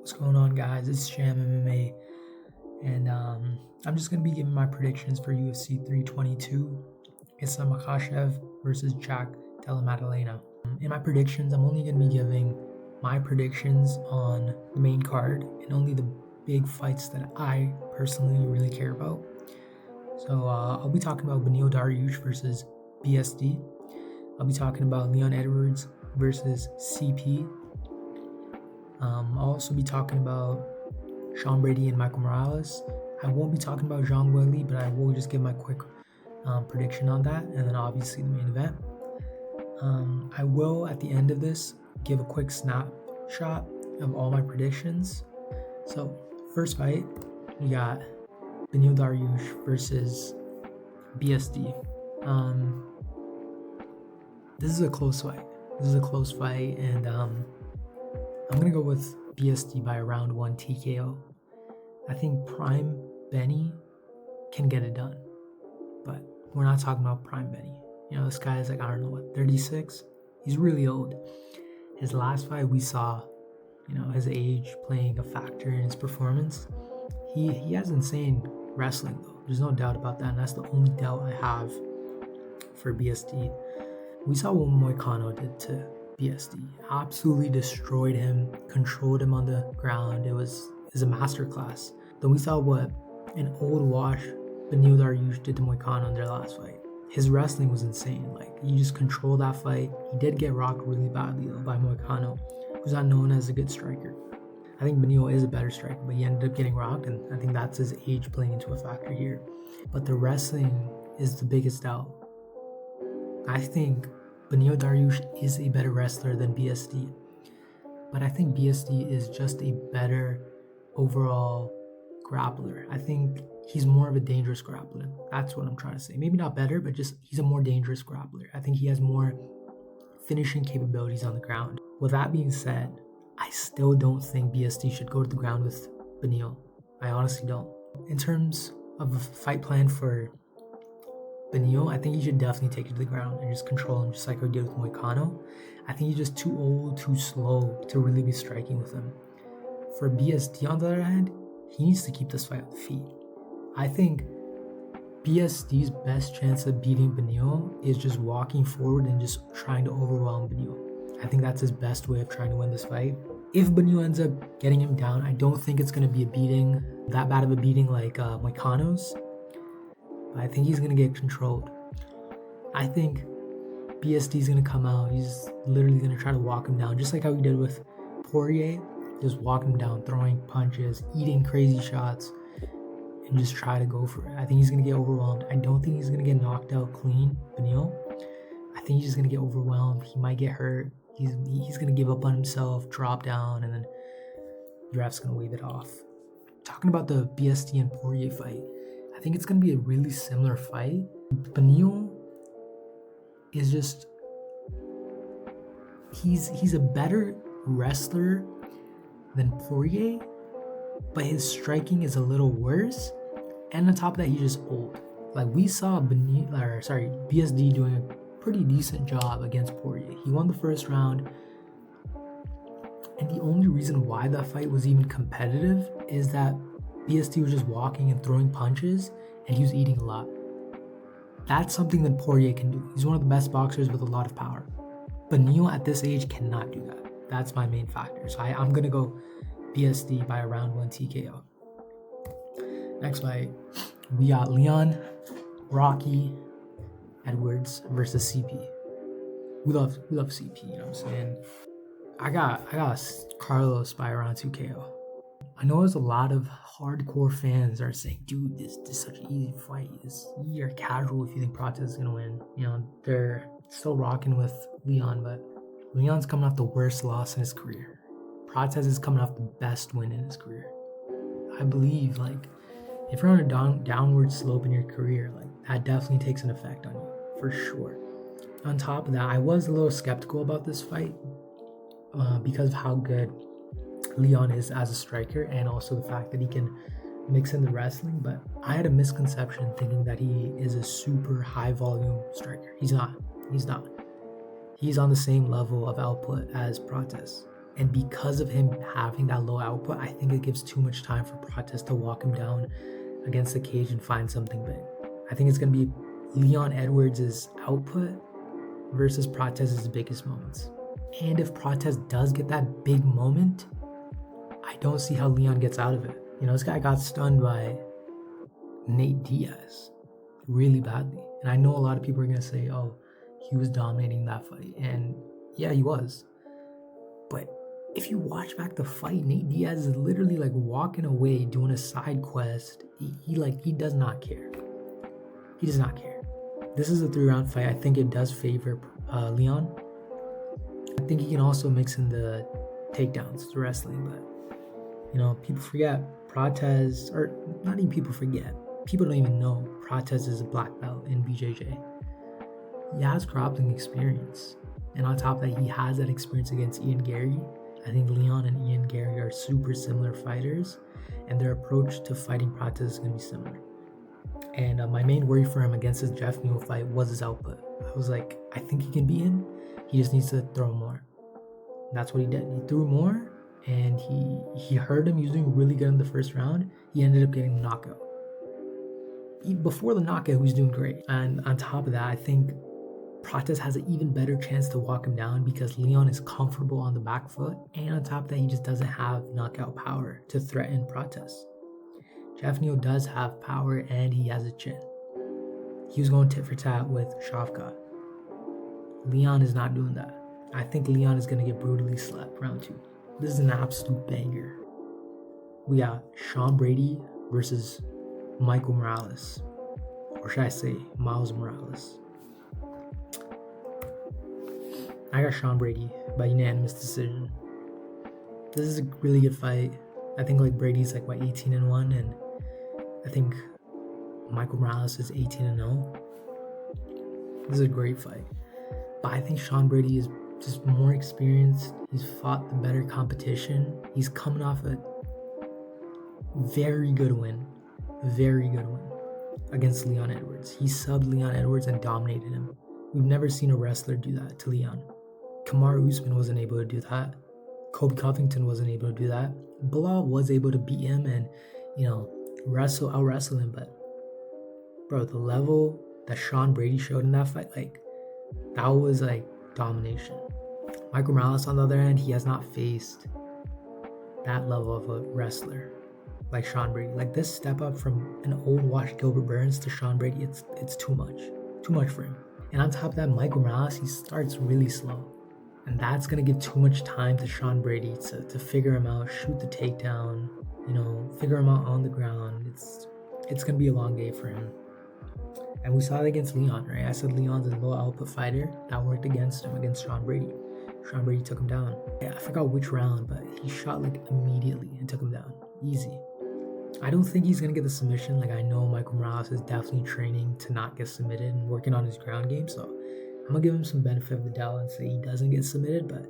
What's going on, guys? It's Sham MMA, and I'm just gonna be giving my predictions for UFC 322. It's Makhachev versus Jack Della Maddalena. In my predictions, I'm only gonna be giving my predictions on the main card and only the big fights that I personally really care about. So I'll be talking about Beneil Dariush versus BSD. I'll be talking about Leon Edwards versus CP. I'll also be talking about Sean Brady and Michael Morales. I won't be talking about Zhang Weili, but I will just give my quick prediction on that, and then obviously the main event. I will, at the end of this, give a quick snapshot of all my predictions. So, first fight, we got Beneil Dariush versus BSD. This is a close fight. And I'm gonna go with BSD by round 1 TKO. I think Prime Benny can get it done, but we're not talking about Prime Benny. You know, this guy is like, I don't know what, 36? He's really old. His last fight, we saw, you know, his age playing a factor in his performance. He has insane wrestling, though. There's no doubt about that, and that's the only doubt I have for BSD. We saw what Moicano did to BSD. Absolutely destroyed him, controlled him on the ground. It was a masterclass. Then we saw what an old wash Beneil Dariush did to Moicano in their last fight. His wrestling was insane. Like, he just controlled that fight. He did get rocked really badly though by Moicano, who's not known as a good striker. I think Beneil is a better striker, but he ended up getting rocked, and I think that's his age playing into a factor here. But the wrestling is the biggest doubt. I think Beneil Dariush is a better wrestler than BSD, but I think BSD is just a better overall grappler. I think he's more of a dangerous grappler. That's what I'm trying to say. Maybe not better, but just he's a more dangerous grappler. I think he has more finishing capabilities on the ground. With that being said, I still don't think BSD should go to the ground with Beneil. I honestly don't. In terms of a fight plan for Beneil, I think he should definitely take it to the ground and just control him, just like we did with Moicano. I think he's just too old, too slow to really be striking with him. For BSD, on the other hand, he needs to keep this fight on the feet. I think BSD's best chance of beating Beneil is just walking forward and just trying to overwhelm Beneil. I think that's his best way of trying to win this fight. If Beneil ends up getting him down, I don't think it's going to be a beating, that bad of a beating like Moicano's. But I think he's going to get controlled. I think BSD's going to come out. He's literally going to try to walk him down, just like how he did with Poirier. Just walk him down, throwing punches, eating crazy shots, and just try to go for it. I think he's going to get overwhelmed. I don't think he's going to get knocked out clean, Beneil. I think he's just going to get overwhelmed. He might get hurt. He's going to give up on himself, drop down, and then the ref's going to wave it off. Talking about the BSD and Poirier fight, I think it's going to be a really similar fight. Beneil is just, he's a better wrestler than Poirier, but his striking is a little worse. And on top of that, he's just old. Like, we saw BSD doing a pretty decent job against Poirier. He won the first round. And the only reason why that fight was even competitive is that BSD was just walking and throwing punches, and he was eating a lot. That's something that Poirier can do. He's one of the best boxers with a lot of power. Beneil at this age cannot do that. That's my main factor. So I'm going to go BSD by a round 1 TKO. Next fight, we got Leon Rocky Edwards versus CP. We love CP, you know what I'm saying? I got Carlos by around 2 KO. I know there's a lot of hardcore fans are saying, dude, this is such an easy fight. You're casual if you think Protez is gonna win. You know, they're still rocking with Leon, but Leon's coming off the worst loss in his career. Protez is coming off the best win in his career. I believe, like, if you're on a downward slope in your career, like, that definitely takes an effect on you, for sure. On top of that, I was a little skeptical about this fight because of how good Leon is as a striker, and also the fact that he can mix in the wrestling. But I had a misconception thinking that he is a super high volume striker. He's not. He's on the same level of output as Protez. And because of him having that low output, I think it gives too much time for Prates to walk him down against the cage and find something big. I think it's going to be Leon Edwards' output versus Prates' biggest moments. And if Prates does get that big moment, I don't see how Leon gets out of it. This guy got stunned by Nate Diaz really badly. And I know a lot of people are going to say, oh, he was dominating that fight. And yeah, he was. But if you watch back the fight, Nate Diaz is literally like walking away doing a side quest. He does not care. He does not care. This is a 3-round fight. I think it does favor Leon. I think he can also mix in the takedowns, the wrestling, but people forget Prates, or not even people forget. People don't even know Prates is a black belt in BJJ. He has grappling experience. And on top of that, he has that experience against Ian Gary. I think Leon and Ian Gary are super similar fighters, and their approach to fighting Prates is going to be similar. And my main worry for him against his Jeff Neal fight was his output. I was like, I think he can beat him. He just needs to throw more. And that's what he did. He threw more, and he hurt him. He was doing really good in the first round. He ended up getting the knockout. Before the knockout, he was doing great. And on top of that, I think Prates has an even better chance to walk him down because Leon is comfortable on the back foot. And on top of that, he just doesn't have knockout power to threaten Prates. Jeff Neal does have power, and he has a chin. He was going tit for tat with Shavkat. Leon is not doing that. I think Leon is going to get brutally slapped round 2. This is an absolute banger. We got Sean Brady versus Michael Morales. Or should I say Miles Morales. I got Sean Brady by unanimous decision. This is a really good fight. I think Brady's 18-1, and I think Michael Morales is 18-0. This is a great fight. But I think Sean Brady is just more experienced. He's fought the better competition. He's coming off a very good win against Leon Edwards. He subbed Leon Edwards and dominated him. We've never seen a wrestler do that to Leon. Kamaru Usman wasn't able to do that. Kobe Covington wasn't able to do that. Bilal was able to beat him and, out-wrestle him. But, bro, the level that Sean Brady showed in that fight, that was, domination. Michael Morales, on the other hand, he has not faced that level of a wrestler like Sean Brady. This step up from an old washed Gilbert Burns to Sean Brady, it's too much. Too much for him. And on top of that, Michael Morales, he starts really slow. And that's going to give too much time to Sean Brady to figure him out, shoot the takedown, figure him out on the ground. It's going to be a long day for him. And we saw it against Leon, right? I said Leon's a low output fighter. That worked against him, against Sean Brady. Sean Brady took him down. I forgot which round, but he shot immediately and took him down. Easy. I don't think he's going to get the submission. I know Michael Morales is definitely training to not get submitted and working on his ground game. So I'm going to give him some benefit of the doubt and say he doesn't get submitted. But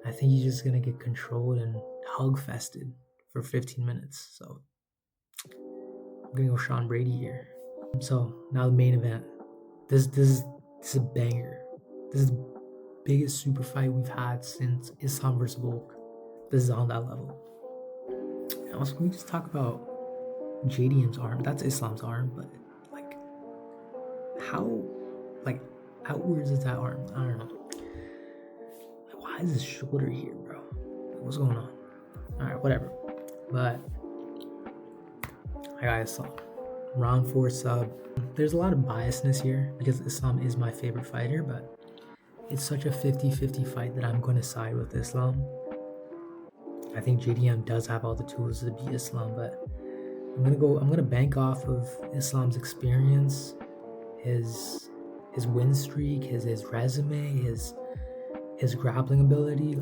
I think he's just going to get controlled and hug-fested for 15 minutes. So I'm going to go Sean Brady here. So now the main event. This is a banger. This is the biggest super fight we've had since Islam versus Volk. This is on that level. And also, can we just talk about JDM's arm? That's Islam's arm, but how outwards is that arm? I don't know. Why is his shoulder here, bro? What's going on? Alright, whatever. But I got Islam. Round 4 sub. There's a lot of biasness here because Islam is my favorite fighter, but it's such a 50-50 fight that I'm going to side with Islam. I think JDM does have all the tools to beat Islam, but I'm gonna bank off of Islam's experience, his win streak, his resume, his grappling ability.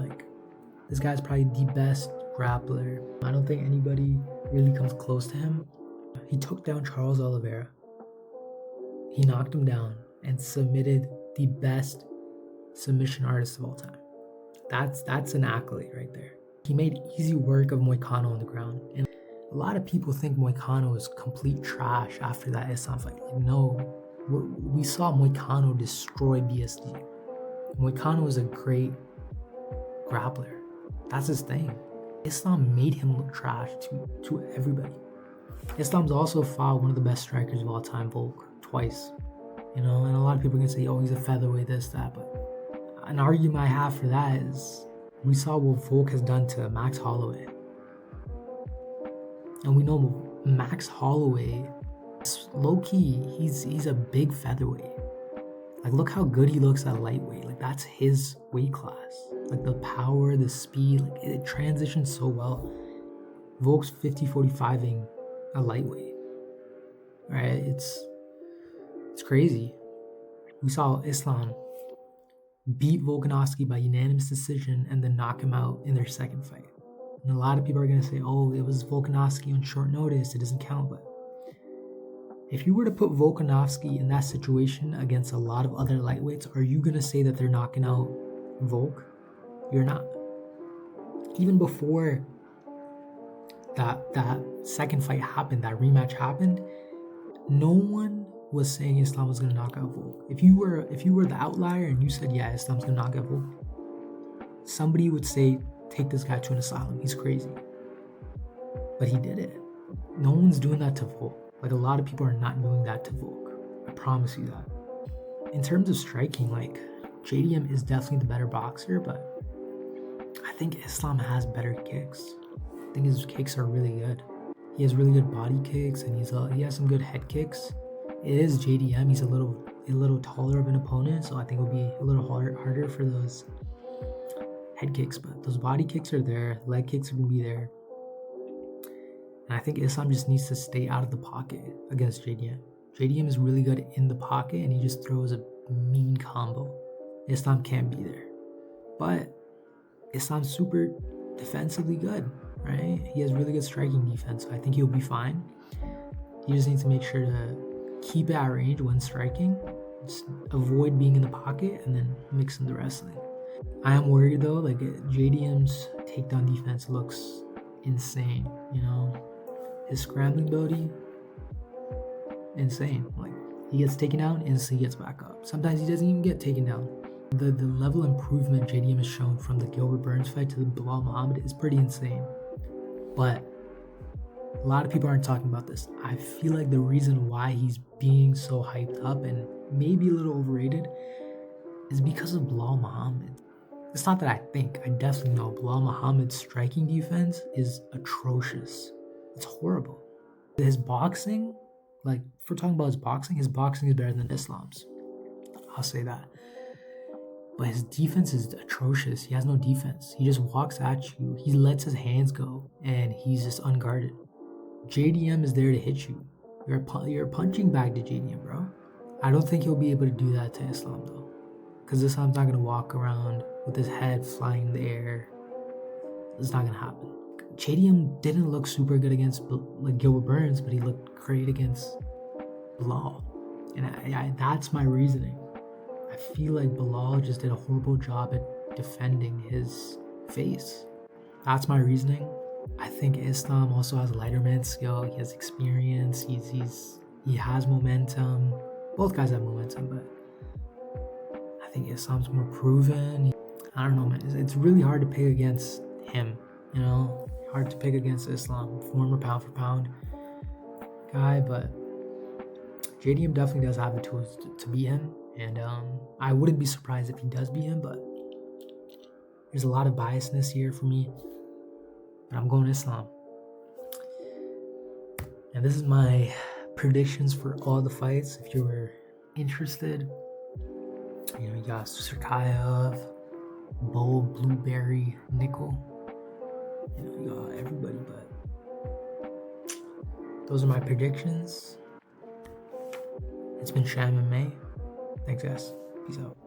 This guy's probably the best grappler. I don't think anybody really comes close to him. He took down Charles Oliveira. He knocked him down and submitted the best submission artist of all time. That's an accolade right there. He made easy work of Moicano on the ground. And a lot of people think Moicano is complete trash after that Islam fight. No, we saw Moicano destroy BSD. Moicano is a great grappler. That's his thing. Islam made him look trash to everybody. Islam's also fought one of the best strikers of all time, Volk, twice. And a lot of people can say, oh, he's a featherweight, this, that. But an argument I have for that is we saw what Volk has done to Max Holloway. And we know Max Holloway, low-key, he's a big featherweight. Like, look how good he looks at lightweight. Like, that's his weight class. Like, the power, the speed, like, it transitions so well. Volk's 50-45ing a lightweight, right? It's crazy. We saw Islam beat Volkanovski by unanimous decision and then knock him out in their second fight. And a lot of people are going to say, oh, it was Volkanovski on short notice, it doesn't count. But if you were to put Volkanovski in that situation against a lot of other lightweights, are you going to say that they're knocking out Volk? You're not. Even before that second fight happened, that rematch happened, no one was saying Islam was going to knock out Volk. If you were the outlier and you said, yeah, Islam's going to knock out Volk, somebody would say, take this guy to an asylum. He's crazy. But he did it. No one's doing that to Volk. Like, a lot of people are not doing that to Volk. I promise you that. In terms of striking, like, JDM is definitely the better boxer, but I think Islam has better kicks. I think his kicks are really good. He has really good body kicks, and he has some good head kicks. It is JDM. He's a little taller of an opponent, so I think it'll be a little harder for those head kicks. But those body kicks are there. Leg kicks are gonna be there. And I think Islam just needs to stay out of the pocket against JDM. JDM is really good in the pocket, and he just throws a mean combo. Islam can't be there. But Islam's super defensively good, right? He has really good striking defense, so I think he'll be fine. He just needs to make sure to keep it at range when striking. Just avoid being in the pocket and then mix in the wrestling. I am worried though, like JDM's takedown defense looks insane, His scrambling ability, insane. Like, he gets taken down, instantly gets back up. Sometimes he doesn't even get taken down. The level of improvement JDM has shown from the Gilbert Burns fight to the Bilal Muhammad is pretty insane. But a lot of people aren't talking about this. I feel like the reason why he's being so hyped up and maybe a little overrated is because of Bilal Muhammad. It's not that I think, I definitely know Bilal Muhammad's striking defense is atrocious. It's horrible. His boxing, like, if we're talking about his boxing is better than Islam's. I'll say that. But his defense is atrocious. He has no defense. He just walks at you. He lets his hands go, and he's just unguarded. JDM is there to hit you. You're a punching bag to JDM, bro. I don't think he'll be able to do that to Islam, though. Because Islam's not going to walk around with his head flying in the air. It's not going to happen. JDM didn't look super good against Gilbert Burns, but he looked great against Bilal. And that's my reasoning. I feel like Bilal just did a horrible job at defending his face. That's my reasoning. I think Islam also has lighter man skill. He has experience. He has momentum. Both guys have momentum, but I think Islam's more proven. I don't know, man. It's really hard to pick against him, Hard to pick against Islam, former pound for pound guy, but JDM definitely does have the tools to beat him, and I wouldn't be surprised if he does beat him, but there's a lot of biasness here for me, but I'm going Islam. And this is my predictions for all the fights. If you were interested, you got Surkayev, Bo, Blueberry, Nickel. You got everybody, but those are my predictions. It's been Sham and May. Thanks, guys. Peace out.